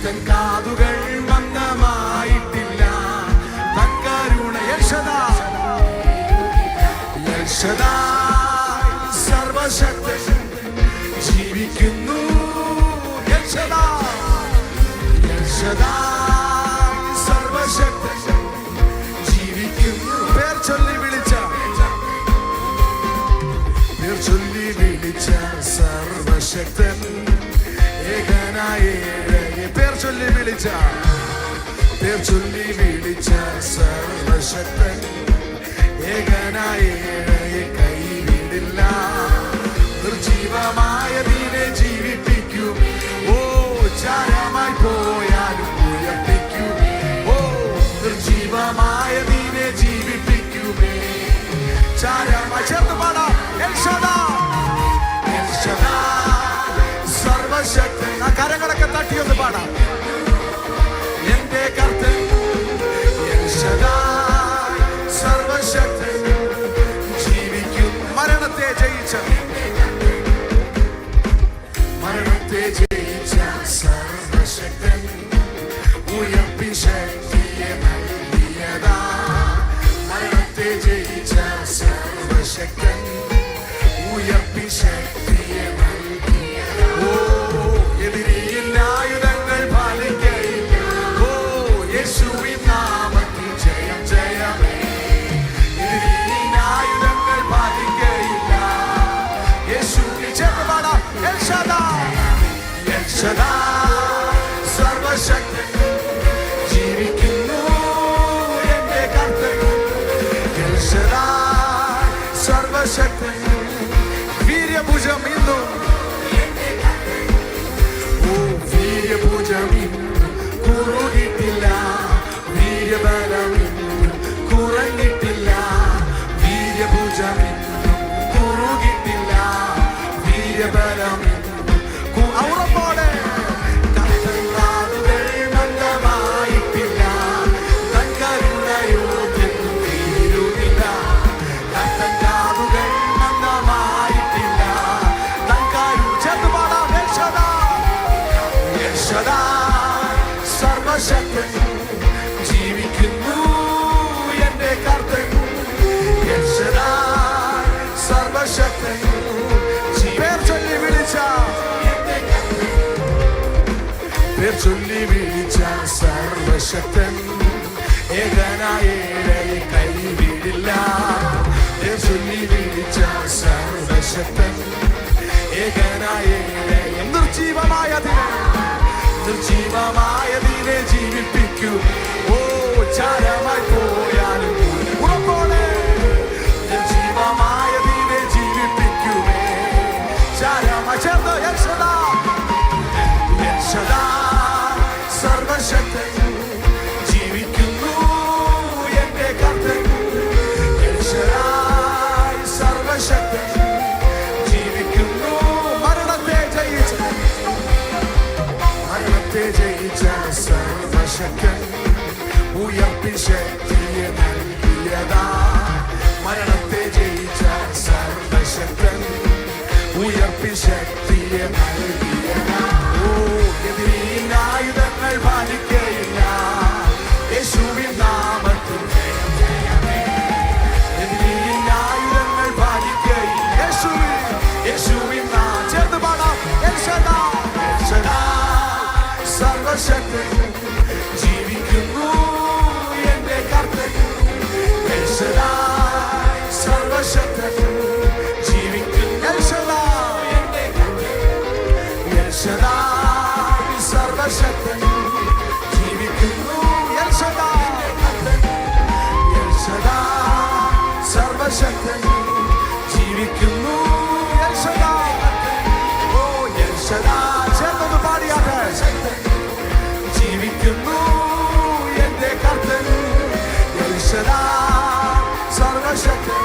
തൻ കാതുകൾ മന്ദമായിട്ടില്ല, തൻ കരുണ സർവശക്തൻ ജീവിക്കുന്നു. സർവശക്തൻ ജീവിക്കുന്നു. പേർ ചൊല്ലി വിളിച്ച സർവശക്തൻ ഏകനായ പേർ ചൊല്ലി വിളിച്ച സർവശക്തൻ ഏകനായ കൈവിടില്ല. നിർജീവമായതിനെ ജീവിപ്പിക്കും. ഓ ചാരമായി പോയാലും ഉയർപ്പിക്കും. ഓ നിർജീവമായതിനെ ജീവിപ്പിക്കുമേ. ചാരമായി ചേർത്ത് പാടാം. സർവശക്തൻ. ആ കരങ്ങളൊക്കെ തട്ടിയൊന്ന് പാടാം. എന്റെ കർത്തൻ സർവശക്തൻ ജീവിക്കും. മരണത്തെ ജയിച്ച സർവശക്തൻ ഉയർപ്പി ശക്തിയെ നൽകിയതാ. മരണത്തെ ജയിച്ച സർവശക്തൻ ഉയർപ്പി ശക്തിയെ നൽകിയതാ. ഓ എതിരിയില്ല ആയുധങ്ങൾ പാലിക്കയില്ല. ഓ യേശുവിൻ നാമത്തിൽ ജയം ജയമേ. എതിരിയില്ല ആയുധങ്ങൾ പാലിക്കയില്ല. യേശുവിൻ ചേർന്ന് പാടാം. സർവശക്തൻ ജീവിക്കുന്നു. എന്റെ കർത്തൻ സർവശക്തൻ. വീര്യഭുജം ഇന്നും വീര്യഭുജം ഇന്നും കുറുകിട്ടില്ല. വീര്യബലം ഇന്നും കുറഞ്ഞിട്ടില്ല. വീര്യഭുജം ഇന്നും കുറുകിട്ടില്ല. വീര്യബലം ഉറപ്പോടെ മന്ദമായിട്ടില്ല. തൻ കരുണയോ തീരുന്നില്ല. തൻ കാതുകൾ മന്ദമായിട്ടില്ല. തൻ കരു ചേർത്ത് പാടാം. സർവശക്തൻ ജീവിക്കുന്നു. എന്റെ കർത്തൻ സർവശക്തൻ. പേർ ചൊല്ലി വിളിച്ച സർവശക്തൻ ഏകനായ കൈവിടില്ല. പേർ ചൊല്ലി വിളിച്ച സർവശക്തൻ ഏകനായ നിർജീവമായതിനെ ജീവിപ്പിക്കൂ. ഓ ചാരമായി പോയാലും ഉറപ്പോടെ നിർജീവമായതിനെ ജീവിപ്പിക്കുമേ. ചാരമായി ചേർന്ന് സർവശക്തൻ ജീവിക്കുന്നു. എന്റെ കർത്തൻ സർവശക്തൻ ജീവിക്കുന്നു. മരണത്തെ ജയിച്ച സർവശക്തൻ ഉയർപ്പിൻ ശക്തിയെ നൽകിയതാ. മരണത്തെ ജയിച്ച സർവശക്തൻ ഉയർപ്പിൻ ശക്തിയെ നൽകിയതാ. ഓ എതിരിൽ ആയുധങ്ങൾ പാലിക്കയില്ല. യേശുവിൻ നാമത്തിൽ എതിരിൽ ആയുധങ്ങൾ പാലിക്കയില്ല. യേശുവിൻ നാമം ചേർന്ന് പാടാം. സർവശക്തൻ ജീവിക്കുന്നു. എന്റെ കർത്തൻ സർവശക്തൻ ജീവിക്കുന്നു. സർവശക്തൻ ജീവിക്കുന്നു. സർവശക്തൻ ജീവിക്കുന്നു. ഓ ചേർന്നത് പാടിയാട്ടെ. ജീവിക്കുന്നു. എന്റെ കർത്തൻ സർവശക്തൻ